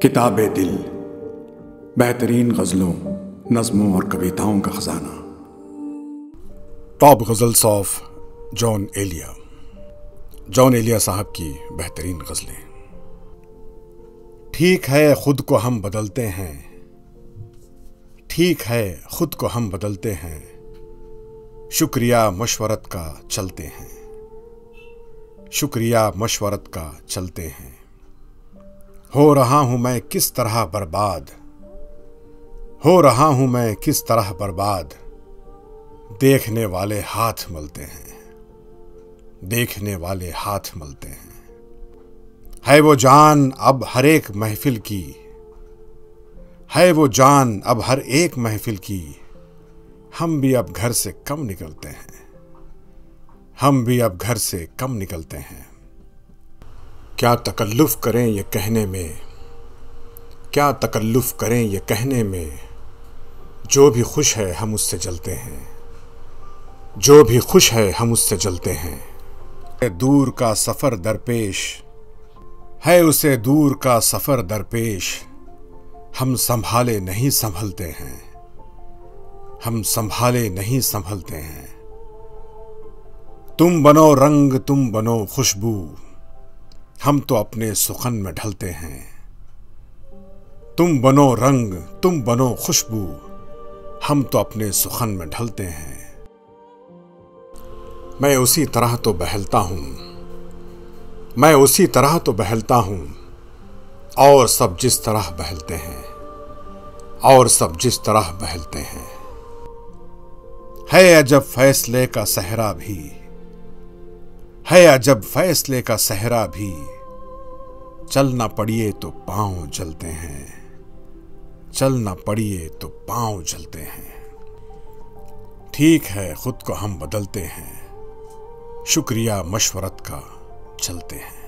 किताबे दिल, बेहतरीन गज़लों, नज़्मों और कविताओं का खजाना। Top ghazals of Jaun Elia. जॉन एलिया साहब की बेहतरीन गज़लें। ठीक है खुद को हम बदलते हैं, ठीक है खुद को हम बदलते हैं, शुक्रिया मशवरत का चलते हैं, शुक्रिया मशवरत का चलते हैं। हो रहा हूं मैं किस तरह बर्बाद, हो रहा हूं मैं किस तरह बर्बाद, देखने वाले हाथ मलते हैं, देखने वाले हाथ मलते हैं। है वो जान अब हर एक महफिल की, है वो जान अब हर एक महफिल की, हम भी अब घर से कम निकलते हैं, हम भी अब घर से कम निकलते हैं। क्या तकल्लुफ़ करें ये कहने में, क्या तकल्लुफ़ करें ये कहने में, जो भी खुश है हम उससे जलते हैं, जो भी खुश है हम उससे जलते हैं। दूर का सफ़र दरपेश है, उसे दूर का सफ़र दरपेश, हम संभाले नहीं संभलते हैं, हम संभाले नहीं संभलते हैं। तुम बनो रंग तुम बनो खुशबू, हम तो अपने सुखन में ढलते हैं। तुम बनो रंग तुम बनो खुशबू, हम तो अपने सुखन में ढलते हैं। मैं उसी तरह तो बहलता हूं, मैं उसी तरह तो बहलता हूं, और सब जिस तरह बहलते हैं, और सब जिस तरह बहलते हैं। है अजब फैसले का सहरा भी, है अजब फैसले का सहरा भी, चलना पड़िए तो पांव जलते हैं, चलना पड़िए तो पांव जलते हैं। ठीक है खुद को हम बदलते हैं, शुक्रिया मशवरत का चलते हैं।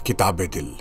किताबे दिल।